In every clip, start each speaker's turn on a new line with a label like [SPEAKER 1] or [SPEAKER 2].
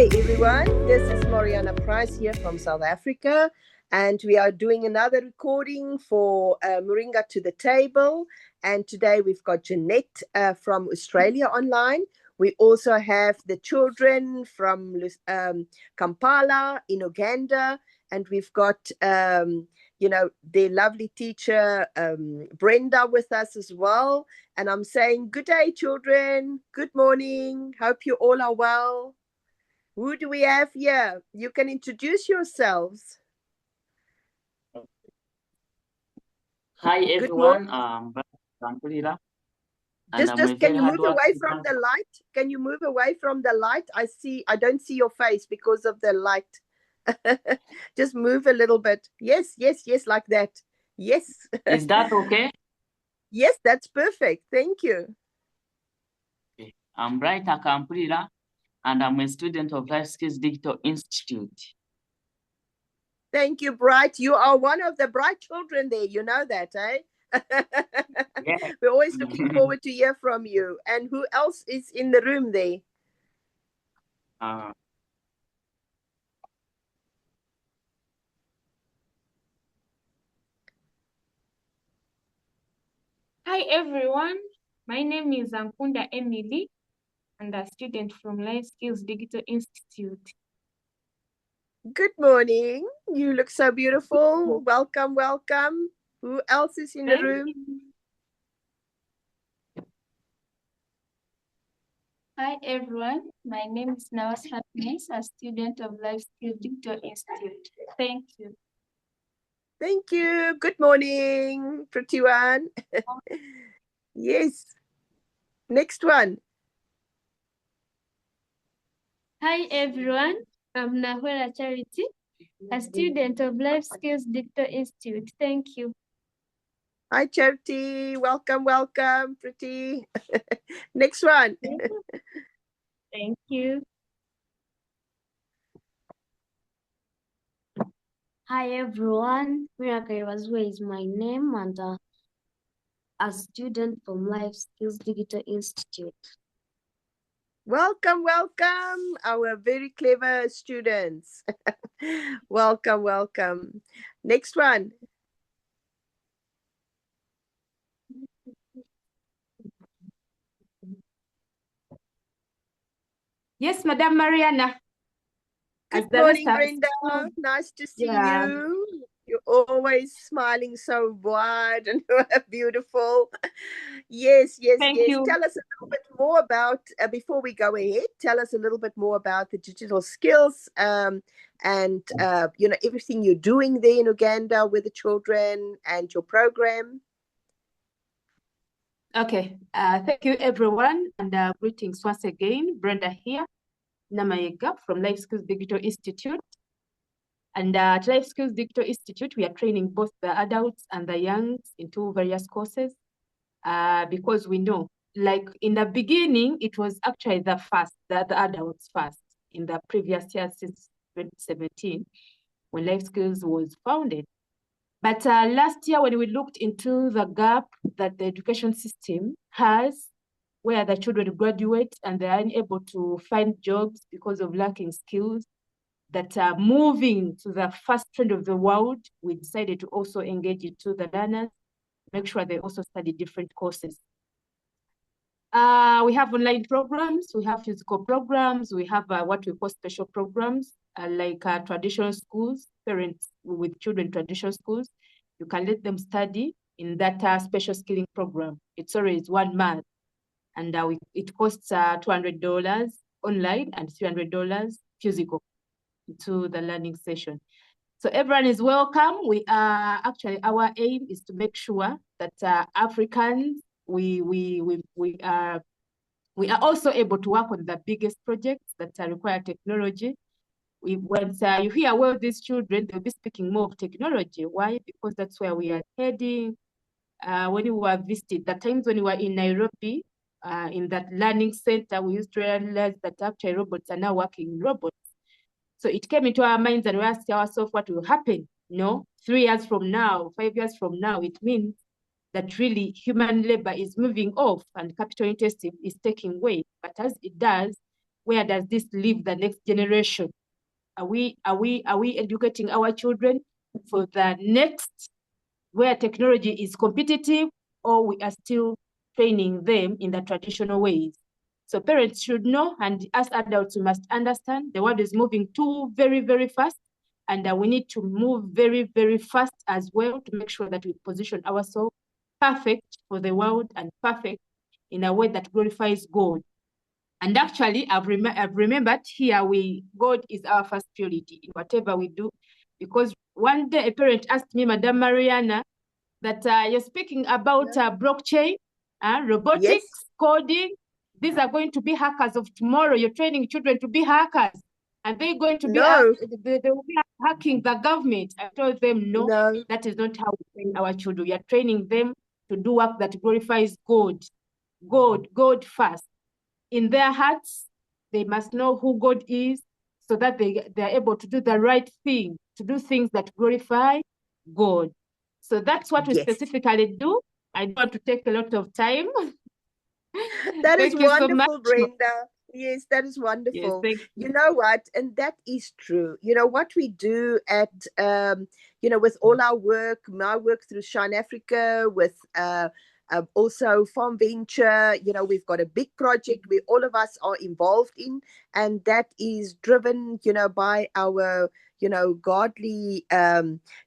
[SPEAKER 1] Hi everyone, this is Mariana Price here from South Africa, and we are doing another recording for Moringa to the Table. And today we've got Jeanette from Australia online. We also have the children from Kampala in Uganda, and we've got their lovely teacher Brenda with us as well. And I'm saying good day, children. Good morning. Hope you all are well. Who do we have here? You can introduce yourselves.
[SPEAKER 2] Hi everyone,
[SPEAKER 1] Just can you move away from the light? Can you move away from the light? I don't see your face because of the light. Just move a little bit. Yes, like that. Yes.
[SPEAKER 2] Is that okay?
[SPEAKER 1] Yes, that's perfect. Thank you.
[SPEAKER 2] Okay. I'm Bright Akampulira, and I'm a student of Life Skills Digital Institute.
[SPEAKER 1] Thank you, Bright. You are one of the bright children there. You know that, eh?
[SPEAKER 2] Yeah.
[SPEAKER 1] We're always looking forward to hear from you. And who else is in the room there?
[SPEAKER 2] Hi
[SPEAKER 3] everyone, my name is Ankunda Emily, and a student from Life Skills Digital Institute.
[SPEAKER 1] Good morning. You look so beautiful. Welcome. Who else is in the room?
[SPEAKER 4] Hi everyone, my name is Nawas Happiness, a student of Life Skills Digital Institute. Thank you.
[SPEAKER 1] Thank you. Good morning, pretty one. Yes. Next one.
[SPEAKER 4] Hi everyone, I'm Nahwela Charity, a student of Life Skills Digital Institute. Thank you.
[SPEAKER 1] Hi Charity. Welcome, pretty. Next one.
[SPEAKER 4] Thank you.
[SPEAKER 5] Hi everyone, Miracle Wazwe is my name, and a student from Life Skills Digital Institute.
[SPEAKER 1] Welcome, our very clever students. Welcome. Next one.
[SPEAKER 3] Yes, Madam Mariana.
[SPEAKER 1] Good morning, Brenda. Nice to see you. You're always smiling so wide and beautiful. Yes.
[SPEAKER 3] Thank you.
[SPEAKER 1] Tell us a little bit more about, before we go ahead, tell us a little bit more about the digital skills and everything you're doing there in Uganda with the children and your program.
[SPEAKER 3] Okay, thank you everyone, and greetings once again. Brenda here, Namayega from Life Skills Digital Institute. And at Life Skills Digital Institute, we are training both the adults and the youngs into various courses because we know, like in the beginning, it was actually the adults first in the previous year since 2017 when Life Skills was founded. But last year, when we looked into the gap that the education system has, where the children graduate and they are unable to find jobs because of lacking skills that are moving to the fast trend of the world, we decided to also engage into the learners, make sure they also study different courses. We have online programs, we have physical programs, we have what we call special programs, like traditional schools, parents with children in traditional schools. You can let them study in that special skilling program. It's always 1 month, and it costs $200 online and $300 physical to the learning session. So everyone is welcome. We are actually, our aim is to make sure that Africans, we are also able to work on the biggest projects that require technology. Once you hear well these children, they'll be speaking more of technology. Why? Because that's where we are heading. When we were visited, the times when we were in Nairobi, in that learning center, we used to realize that actually robots are now working robots. So it came into our minds and we asked ourselves what will happen. 3 years from now, 5 years from now, it means that really human labor is moving off and capital intensive is taking way. But as it does, where does this leave the next generation? Are we educating our children for the next, where technology is competitive, or we are still training them in the traditional ways? So parents should know, and as adults, we must understand the world is moving too very, very fast, and we need to move very, very fast as well to make sure that we position ourselves perfect for the world and perfect in a way that glorifies God. And actually, I've remembered here, God is our first priority in whatever we do, because one day a parent asked me, Madam Mariana, that you're speaking about blockchain, robotics,
[SPEAKER 1] Yes.
[SPEAKER 3] coding. These are going to be hackers of tomorrow. You're training children to be hackers. Are they going to be,
[SPEAKER 1] No.
[SPEAKER 3] they will be hacking the government? I told them, no,
[SPEAKER 1] No.
[SPEAKER 3] that is not how we train our children. We are training them to do work that glorifies God. God first. In their hearts, they must know who God is, so that they're able to do the right thing, to do things that glorify God. So that's what we
[SPEAKER 1] Yes.
[SPEAKER 3] specifically do. I don't want to take a lot of time.
[SPEAKER 1] That is
[SPEAKER 3] Thank you so much.
[SPEAKER 1] wonderful, Brenda. Yes, that is
[SPEAKER 3] Yes,
[SPEAKER 1] wonderful.
[SPEAKER 3] thank you.
[SPEAKER 1] You know what? And that is true. You know, what we do at, with all our work, my work through Shine Africa, with also Farm Venture, we've got a big project where all of us are involved in, and that is driven, by our, godly,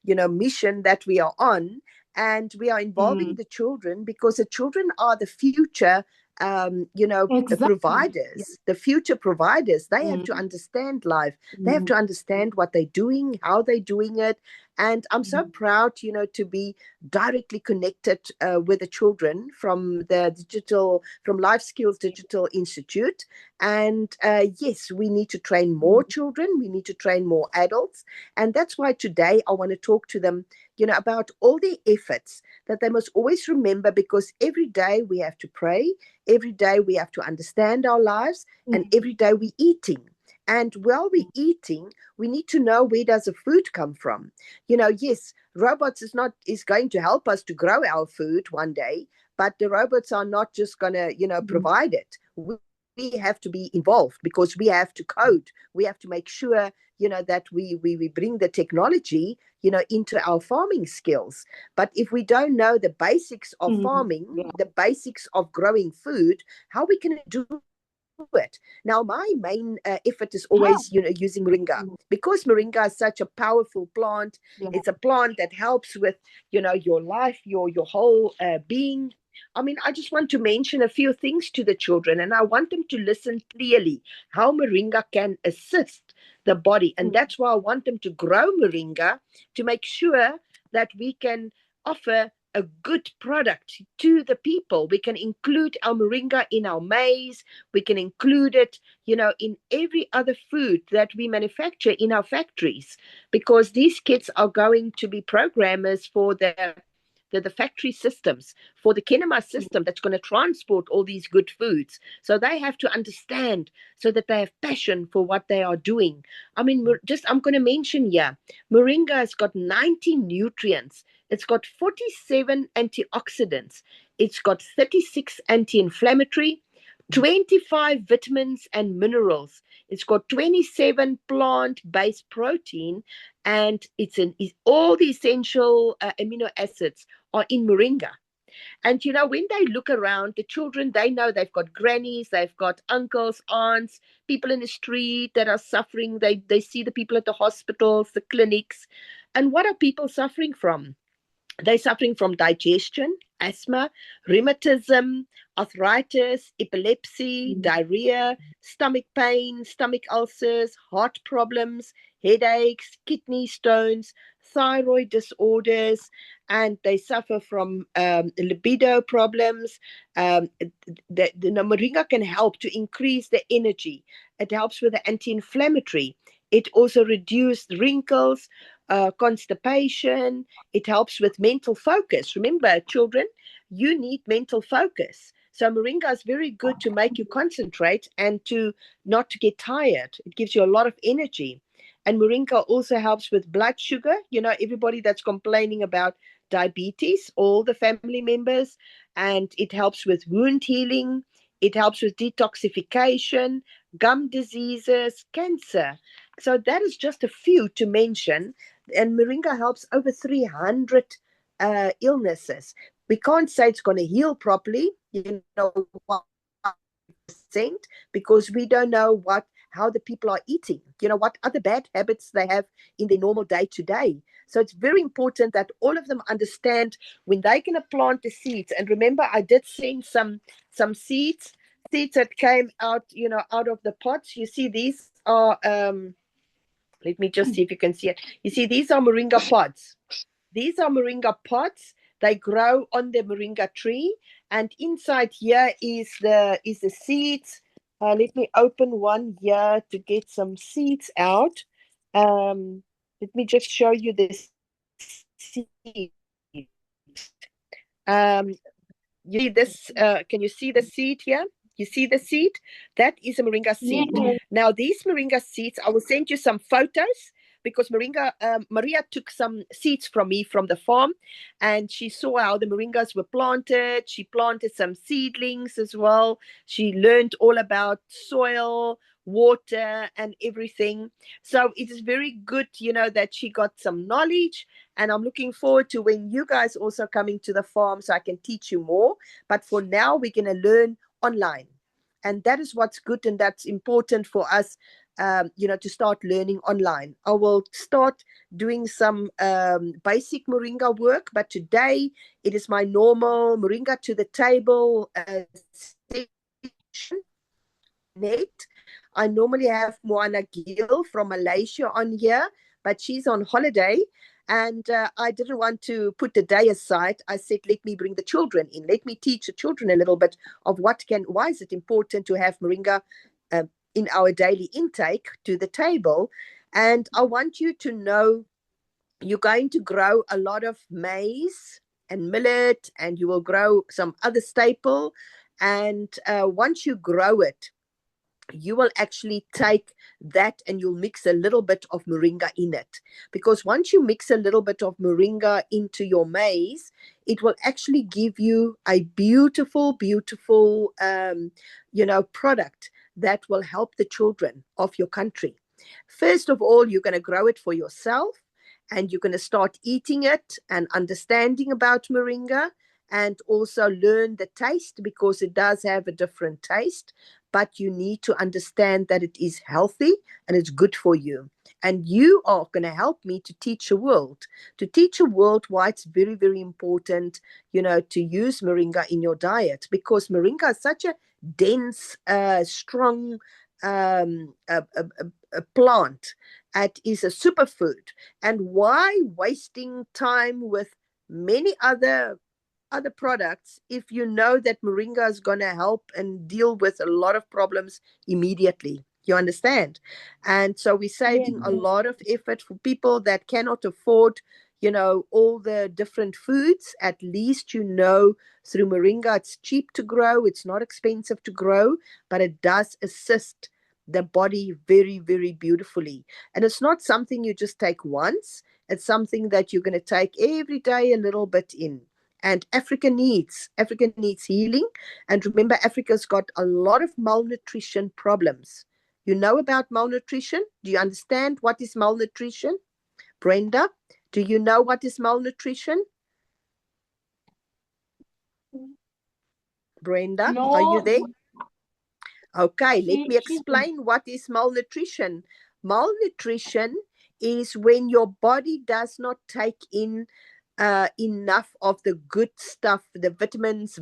[SPEAKER 1] mission that we are on. And we are involving the children, because the children are the future
[SPEAKER 3] Exactly.
[SPEAKER 1] providers, the future providers. They have to understand life. They have to understand what they're doing, how they're doing it. And I'm so proud, to be directly connected with the children from from Life Skills Digital Institute. And yes, we need to train more children. We need to train more adults. And that's why today I want to talk to them, about all the efforts that they must always remember, because every day we have to pray, every day we have to understand our lives, and every day we're eating. And while we're eating, we need to know, where does the food come from? Yes, robots is going to help us to grow our food one day, but the robots are not just going to, provide it. We have to be involved, because we have to code. We have to make sure, that we bring the technology, into our farming skills. But if we don't know the basics of farming, the basics of growing food, how we can do it? Now, my main effort is always, using Moringa, because Moringa is such a powerful plant. It's a plant that helps with, your life, your whole being. I mean, I just want to mention a few things to the children, and I want them to listen clearly how Moringa can assist the body. And that's why I want them to grow Moringa, to make sure that we can offer a good product to the people. We can include our Moringa in our maize. We can include it, in every other food that we manufacture in our factories, because these kids are going to be programmers for the factory systems, for the kinema system that's going to transport all these good foods. So they have to understand, so that they have passion for what they are doing. I mean, I'm going to mention here, Moringa has got 90 nutrients. It's got 47 antioxidants. It's got 36 anti-inflammatory, 25 vitamins and minerals. It's got 27 plant-based protein, and all the essential amino acids are in Moringa. And when they look around, the children, they know they've got grannies, they've got uncles, aunts, people in the street that are suffering. They see the people at the hospitals, the clinics. And what are people suffering from? They're suffering from digestion, asthma, rheumatism, arthritis, epilepsy, diarrhea, stomach pain, stomach ulcers, heart problems, headaches, kidney stones, thyroid disorders, and they suffer from libido problems. The Moringa can help to increase the energy. It helps with the anti-inflammatory. It also reduces wrinkles, constipation. It helps with mental focus. Remember, children, you need mental focus. So Moringa is very good to make you concentrate and to not to get tired. It gives you a lot of energy. And Moringa also helps with blood sugar. Everybody that's complaining about diabetes, all the family members. And it helps with wound healing. It helps with detoxification, gum diseases, cancer. So that is just a few to mention. And Moringa helps over 300 illnesses. We can't say it's going to heal properly, 100%, because we don't know how the people are eating, what other bad habits they have in their normal day to day. So it's very important that all of them understand when they're going to plant the seeds. And remember, I did send some seeds that came out, out of the pots. You see, these are, let me just see if you can see it. You see, these are moringa pods. These are moringa pods. They grow on the moringa tree, and inside here is the seeds. Let me open one here to get some seeds out. Let me just show you this seed. You see this? Can you see the seed here? You see the seed? That is a moringa seed.
[SPEAKER 5] Yes.
[SPEAKER 1] Now, these moringa seeds, I will send you some photos because Maria took some seeds from me from the farm, and she saw how the moringas were planted. She planted some seedlings as well. She learned all about soil, water, and everything. So it is very good, that she got some knowledge. And I'm looking forward to when you guys also coming to the farm so I can teach you more. But for now, we're going to learn online. And that is what's good, and that's important for us, to start learning online. I will start doing some basic Moringa work, but today it is my normal Moringa to the table session. I normally have Moana Gill from Malaysia on here, but she's on holiday. And I didn't want to put the day aside. I said, let me bring the children in. Let me teach the children a little bit of why is it important to have Moringa in our daily intake to the table. And I want you to know you're going to grow a lot of maize and millet, and you will grow some other staple. And once you grow it, you will actually take that and you'll mix a little bit of moringa in it, because once you mix a little bit of moringa into your maize, it will actually give you a beautiful product that will help the children of your country. First of all, you're going to grow it for yourself, and you're going to start eating it and understanding about moringa, and also learn the taste, because it does have a different taste. But you need to understand that it is healthy and it's good for you. And you are going to help me to teach a world why it's very, very important, to use moringa in your diet, because moringa is such a dense, strong a plant. It is a superfood. And why wasting time with many other products if you know that moringa is going to help and deal with a lot of problems immediately? You understand? And so we're saving a lot of effort for people that cannot afford, all the different foods. At least, through moringa, it's cheap to grow. It's not expensive to grow, but it does assist the body very, very beautifully. And it's not something you just take once. It's something that you're going to take every day a little bit in. And Africa needs healing. And remember, Africa's got a lot of malnutrition problems. You know about malnutrition? Do you understand what is malnutrition? Brenda, do you know what is malnutrition? Brenda,
[SPEAKER 3] No.
[SPEAKER 1] are you there? Okay, let me explain what is malnutrition. Malnutrition is when your body does not take in enough of the good stuff, the vitamins,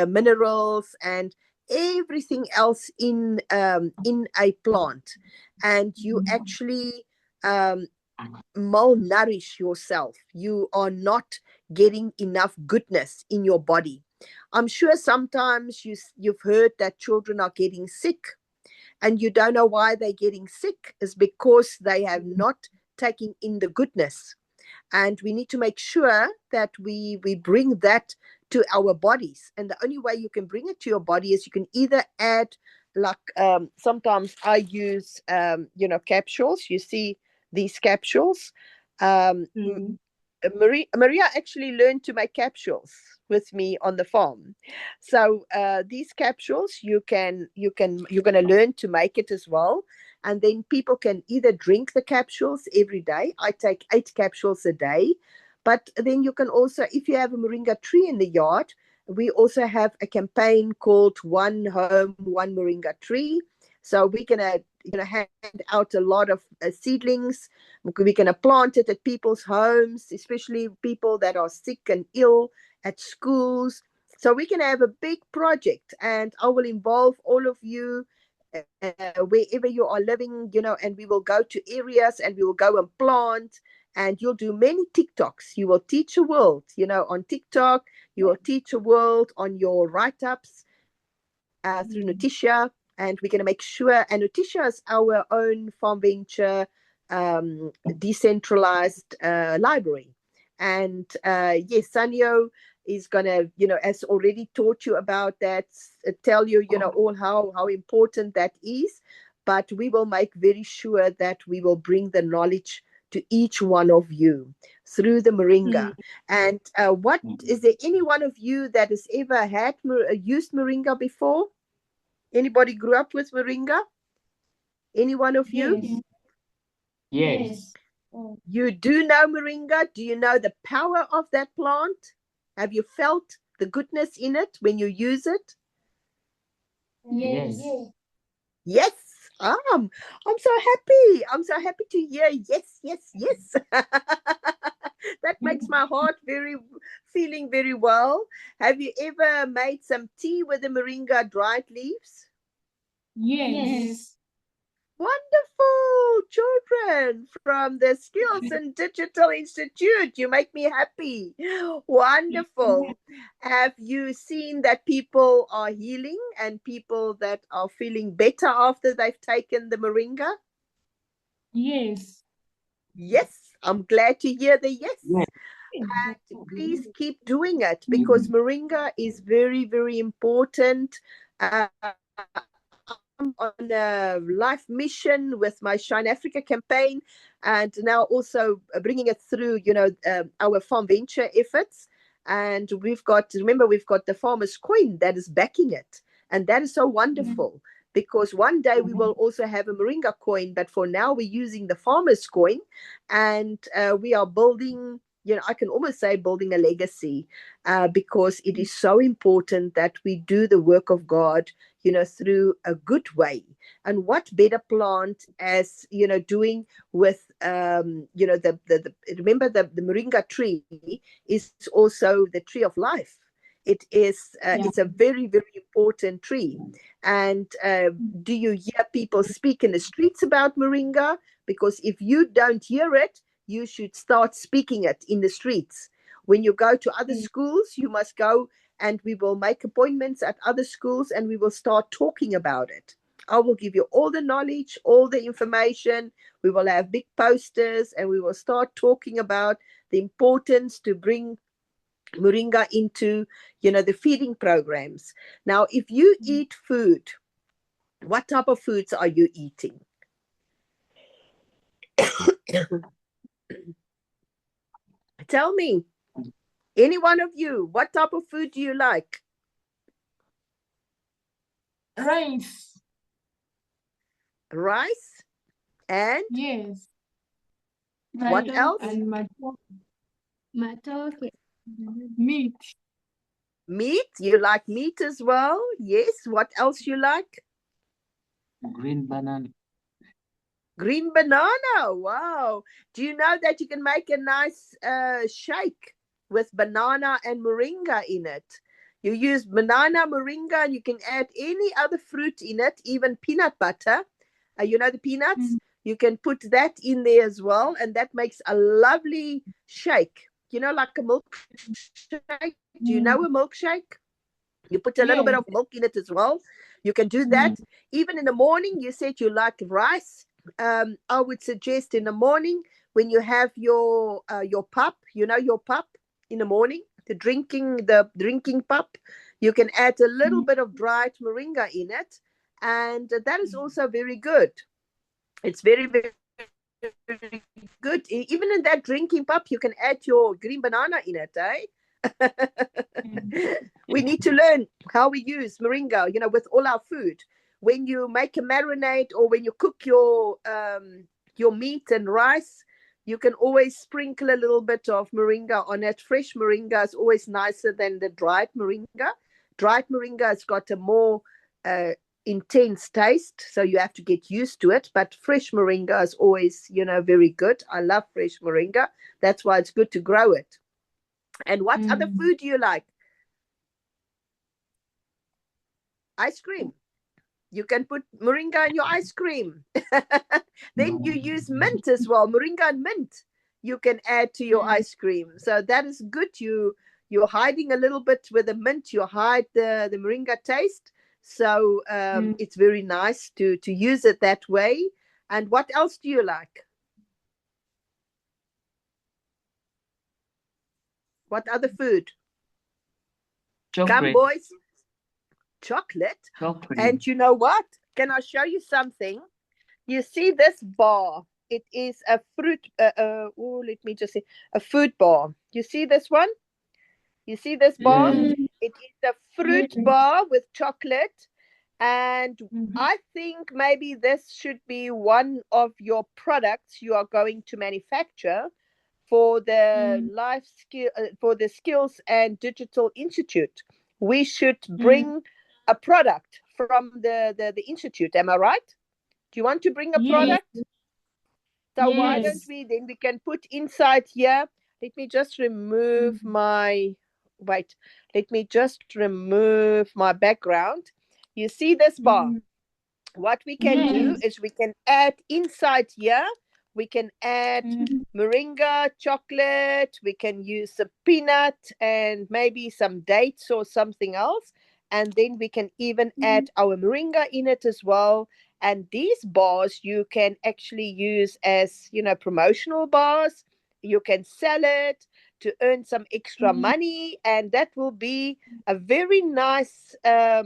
[SPEAKER 1] minerals, and everything else in a plant, and you actually malnourish yourself. You are not getting enough goodness in your body. I'm sure sometimes you've heard that children are getting sick, and you don't know why they're getting sick. Is because they have not taken in the goodness. And we need to make sure that we bring that to our bodies. And the only way you can bring it to your body is you can either add, like sometimes I use, capsules. You see these capsules. Maria actually learned to make capsules with me on the farm. So these capsules, you're going to learn to make it as well. And then people can either drink the capsules every day. I take 8 capsules a day. But then you can also, if you have a moringa tree in the yard, we also have a campaign called One Home, One Moringa Tree. So we're going to hand out a lot of seedlings. We're going to plant it at people's homes, especially people that are sick and ill, at schools. So we can have a big project, and I will involve all of you wherever you are living, and we will go to areas and we will go and plant, and you'll do many TikToks. You will teach a world, on TikTok. You will teach a world on your write-ups through Notitia, and we're going to make sure, and Notitia is our own farm venture decentralized library. And yes, Sanyo is going to, has already taught you about that, tell you, all how important that is. But we will make very sure that we will bring the knowledge to each one of you through the Moringa. And what is there any one of you that has ever had used Moringa before? Anybody grew up with Moringa? Any one of you?
[SPEAKER 2] Yes.
[SPEAKER 1] You do know Moringa? Do you know the power of that plant? Have you felt the goodness in it when you use it?
[SPEAKER 2] Yes.
[SPEAKER 1] Yes. I'm so happy. I'm so happy to hear yes, yes, yes. That makes my heart feeling very well. Have you ever made some tea with the Moringa dried leaves?
[SPEAKER 6] Yes.
[SPEAKER 1] Wonderful, children from the Skills and Digital Institute. You make me happy. Wonderful. Have you seen that people are healing and people that are feeling better after they've taken the Moringa?
[SPEAKER 6] Yes.
[SPEAKER 1] Yes, I'm glad to hear the yes.
[SPEAKER 2] Yes.
[SPEAKER 1] And please keep doing it, because Moringa is very, very important. I'm on a life mission with my Shine Africa campaign, and now also bringing it through, our farm venture efforts. And we've got the farmer's coin that is backing it. And that is so wonderful, because one day we will also have a Moringa coin, but for now we're using the farmer's coin, and we are building, I can almost say building a legacy, because it is so important that we do the work of God, through a good way. And what better plant as, doing with, remember the Moringa tree is also the tree of life. It is, it's a very, very important tree. And do you hear people speak in the streets about Moringa? Because if you don't hear it, you should start speaking it in the streets. When you go to other schools, you must go, and we will make appointments at other schools, and we will start talking about it. I will give you all the knowledge, all the information. We will have big posters, and we will start talking about the importance to bring Moringa into, the feeding programs. Now, if you eat food, what type of foods are you eating? Tell me, any one of you, what type of food do you like?
[SPEAKER 6] Rice.
[SPEAKER 1] Rice? And
[SPEAKER 6] Yes.
[SPEAKER 1] what else?
[SPEAKER 6] And
[SPEAKER 4] Matoke.
[SPEAKER 6] meat.
[SPEAKER 1] Meat? You like meat as well? Yes. What else you like?
[SPEAKER 2] Green banana.
[SPEAKER 1] Green banana. Wow. Do you know that you can make a nice shake with banana and moringa in it? You use banana, moringa, and you can add any other fruit in it, even peanut butter. The peanuts? You can put that in there as well, and that makes a lovely shake. Like a milkshake. Do you know a milkshake? You put a little bit of milk in it as well. You can do that. Even in the morning, you said you like rice. I would suggest in the morning, when you have your pap, your pap in the morning, the drinking pap, you can add a little bit of dried moringa in it, and that is also very good. It's very, very, very good. good. Even in that drinking pap, you can add your green banana in it, eh? We need to learn how we use moringa, with all our food. When you make a marinade or when you cook your meat and rice, you can always sprinkle a little bit of moringa on it. Fresh moringa is always nicer than the dried moringa. Dried moringa has got a more intense taste, so you have to get used to it. But fresh moringa is always, very good. I love fresh moringa. That's why it's good to grow it. And what other food do you like? Ice cream. You can put moringa in your ice cream. Then you use mint as well. Moringa and mint you can add to your ice cream. So that is good. You're hiding a little bit with the mint. You hide the moringa taste. So it's very nice to use it that way. And what else do you like? What other food?
[SPEAKER 2] Chocolate.
[SPEAKER 1] Come, boys. Chocolate. And you know what? Can I show you something? You see this bar? It is a fruit. Let me just say a food bar. You see this one? You see this bar? It is a fruit bar with chocolate. And I think maybe this should be one of your products you are going to manufacture for the for the Skills and Digital Institute. We should bring a product from the institute. Am I right? Do you want to bring a product? So why don't we, then we can put inside here. Let me just remove my, let me just remove my background. You see this bar? What we can do is we can add inside here, we can add moringa, chocolate, we can use a peanut and maybe some dates or something else. And then we can even add our moringa in it as well. And these bars you can actually use as, promotional bars. You can sell it to earn some extra money. And that will be a very nice, a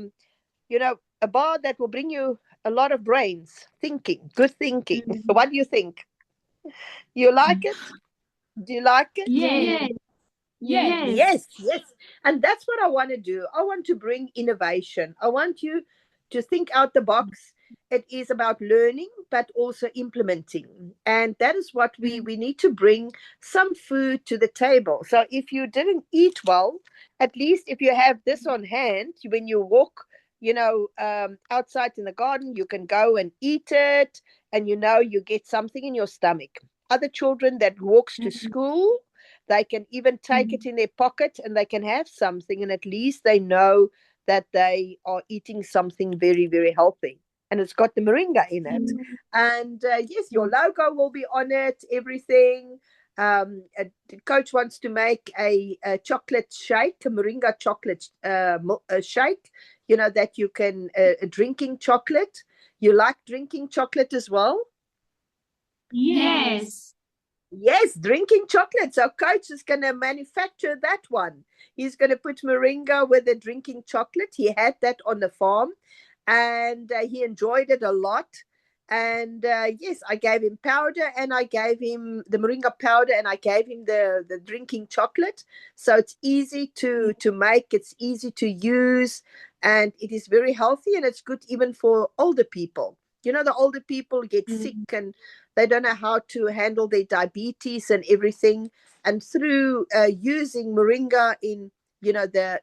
[SPEAKER 1] bar that will bring you a lot of brains, good thinking. What do you think? You like it? Do you like it? Yes. And that's what I want to do. I want to bring innovation. I want you to think out the box. It is about learning, but also implementing. And that is what we need to bring some food to the table. So if you didn't eat well, at least if you have this on hand, when you walk, outside in the garden, you can go and eat it. And, you get something in your stomach. Other children that walks to school, they can even take it in their pocket and they can have something. And at least they know that they are eating something very, very healthy. And it's got the moringa in it. And yes, your logo will be on it, everything. The coach wants to make a chocolate shake, a moringa chocolate shake, that you can, drinking chocolate. You like drinking chocolate as well?
[SPEAKER 6] Yes.
[SPEAKER 1] Yes, drinking chocolate. So coach is going to manufacture that one. He's going to put moringa with the drinking chocolate. He had that on the farm and he enjoyed it a lot. And yes, I gave him powder and I gave him the moringa powder and I gave him the drinking chocolate. So it's easy to make, it's easy to use, and it is very healthy and it's good even for older people. The older people get sick and they don't know how to handle their diabetes and everything. And through using moringa in,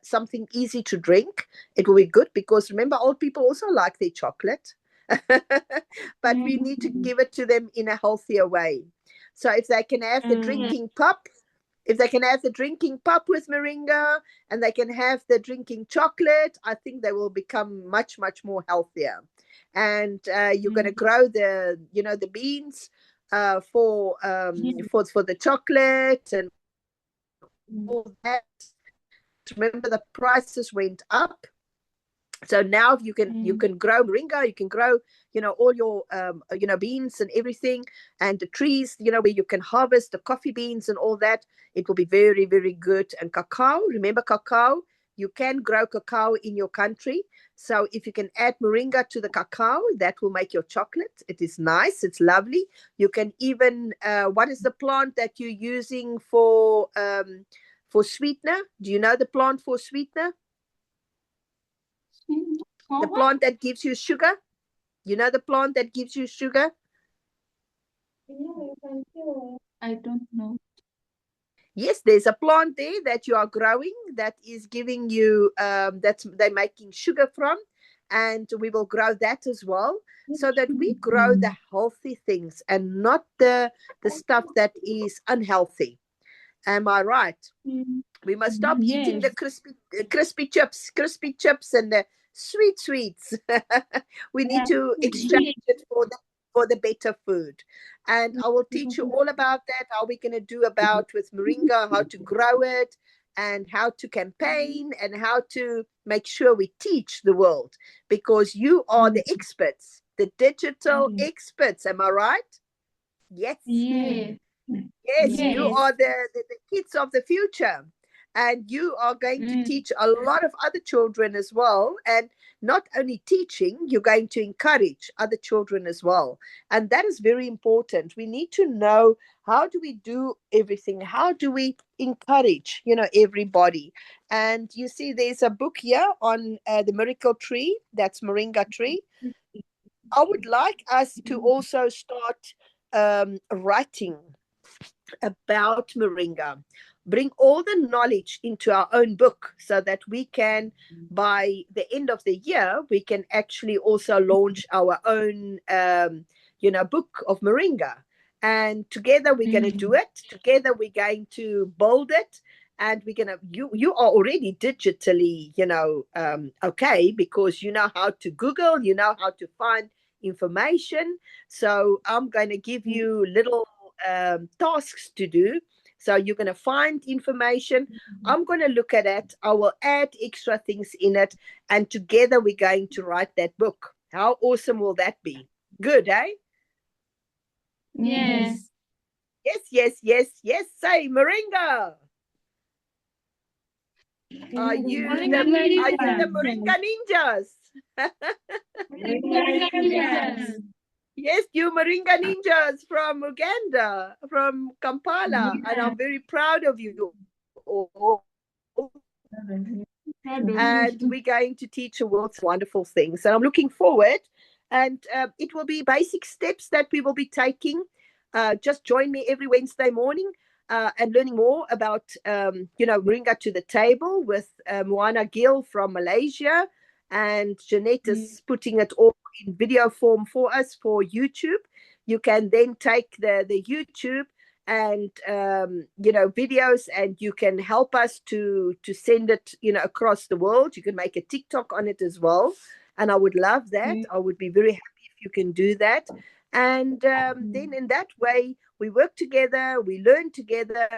[SPEAKER 1] something easy to drink, it will be good because remember, old people also like their chocolate. But we need to give it to them in a healthier way. So if they can have the drinking pop, with moringa and they can have the drinking chocolate, I think they will become much, much more healthier. And you're going to grow the beans for the chocolate and all that. Remember, the prices went up. So now you can grow moringa, you can grow, all your, beans and everything, and the trees, where you can harvest the coffee beans and all that. It will be very, very good. And cacao, remember cacao, You can grow cacao in your country. So if you can add moringa to the cacao, that will make your chocolate. It is nice. It's lovely. You can even, what is the plant that you're using for sweetener? Do you know the plant for sweetener? The plant that gives you sugar? You know the plant that gives you sugar?
[SPEAKER 6] I don't know.
[SPEAKER 1] Yes, there's a plant there that you are growing that is giving you, they're making sugar from, and we will grow that as well, so that we grow the healthy things and not the stuff that is unhealthy. Am I right? We must stop eating the crispy chips and the sweets. We need to exchange it for the better food. And I will teach you all about that, how we're going to do about with moringa, how to grow it, and how to campaign, and how to make sure we teach the world, because you are the experts, the digital experts. Am I right? Yes. Yes, you are the kids of the future. And you are going to teach a lot of other children as well. And not only teaching, you're going to encourage other children as well. And that is very important. We need to know, how do we do everything? How do we encourage, everybody? And you see, there's a book here on the miracle tree. That's Moringa tree. I would like us to also start writing about moringa, bring all the knowledge into our own book, so that we can, by the end of the year, we can actually also launch our own book of moringa. And together we're going to do it. Together we're going to build it. And we're going to, you are already digitally, okay, because you know how to Google, you know how to find information. So I'm going to give you little tasks to do. So you're going to find information. I'm going to look at it. I will add extra things in it. And together we're going to write that book. How awesome will that be? Good, eh?
[SPEAKER 6] Yes.
[SPEAKER 1] Yes. Say Moringa. Are you the Moringa ninjas? Yes, you Moringa ninjas from Uganda, from Kampala, and I'm very proud of you all. And we're going to teach the world wonderful things. And I'm looking forward. And it will be basic steps that we will be taking. Just join me every Wednesday morning and learning more about, Moringa to the Table with Moana Gill from Malaysia. And Jeanette is putting it all in video form for us for YouTube. You can then take the YouTube and videos, and you can help us to send it across the world. You can make a TikTok on it as well, and I would love that. I would be very happy if you can do that. And then in that way we work together, we learn together,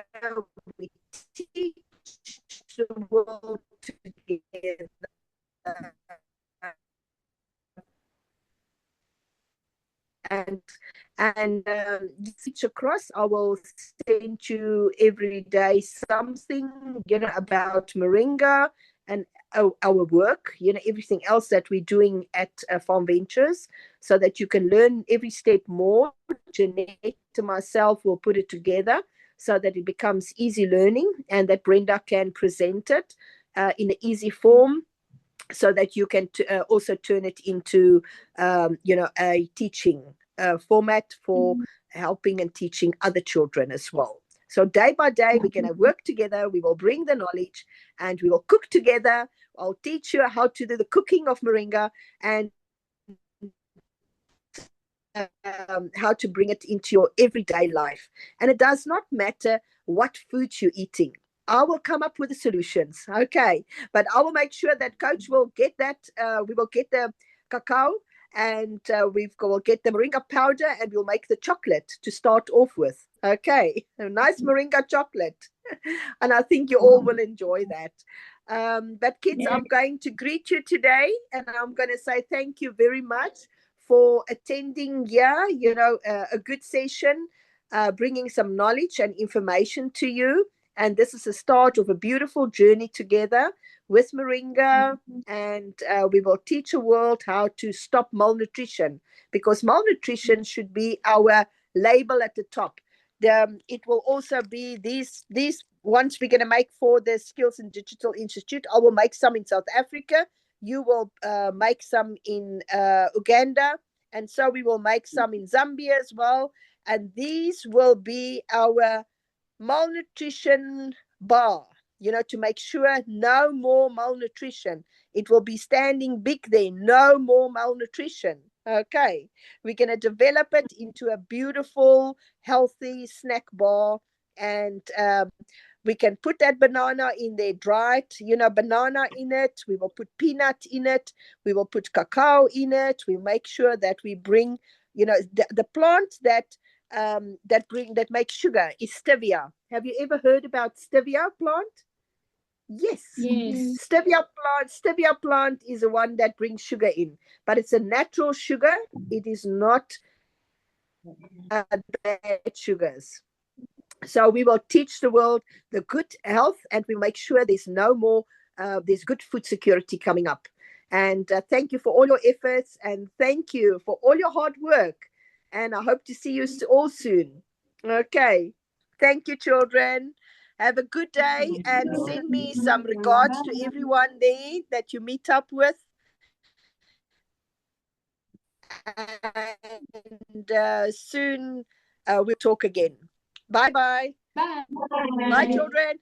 [SPEAKER 1] we teach the world together. And switch across. I will send you every day something about moringa and our work, everything else that we're doing at Farm Ventures, so that you can learn every step more. Jeanette and myself will put it together so that it becomes easy learning, and that Brenda can present it in an easy form, so that you can also turn it into, a teaching format for helping and teaching other children as well. So day by day, we're going to work together. We will bring the knowledge and we will cook together. I'll teach you how to do the cooking of moringa, and how to bring it into your everyday life. And it does not matter what food you're eating. I will come up with the solutions, okay? But I will make sure that Coach will get that. We will get the cacao, and we will get the moringa powder, and we'll make the chocolate to start off with. Okay, a nice moringa chocolate. And I think you all will enjoy that. But kids, I'm going to greet you today, and I'm going to say thank you very much for attending here, a good session, bringing some knowledge and information to you. And this is the start of a beautiful journey together with Moringa. And we will teach the world how to stop malnutrition, because malnutrition should be our label at the top. It will also be these ones we're going to make for the Skills and Digital Institute. I will make some in South Africa. You will make some in Uganda. And so we will make some in Zambia as well. And these will be our malnutrition bar, to make sure no more malnutrition. It will be standing big there, no more malnutrition. Okay, we're going to develop it into a beautiful, healthy snack bar. And we can put that banana in there dried, banana in it. We will put peanut in it. We will put cacao in it. We make sure that we bring, the plant that makes sugar is stevia. Have you ever heard about stevia plant? Yes. Stevia plant is the one that brings sugar in, but it's a natural sugar. It is not bad sugars. So we will teach the world the good health, and we make sure there's no more, there's good food security coming up. And thank you for all your efforts, and thank you for all your hard work. And I hope to see you all soon. Okay. Thank you, children. Have a good day, and send me some regards to everyone there that you meet up with. And soon we'll talk again. Bye-bye.
[SPEAKER 6] Bye.
[SPEAKER 1] Bye, children.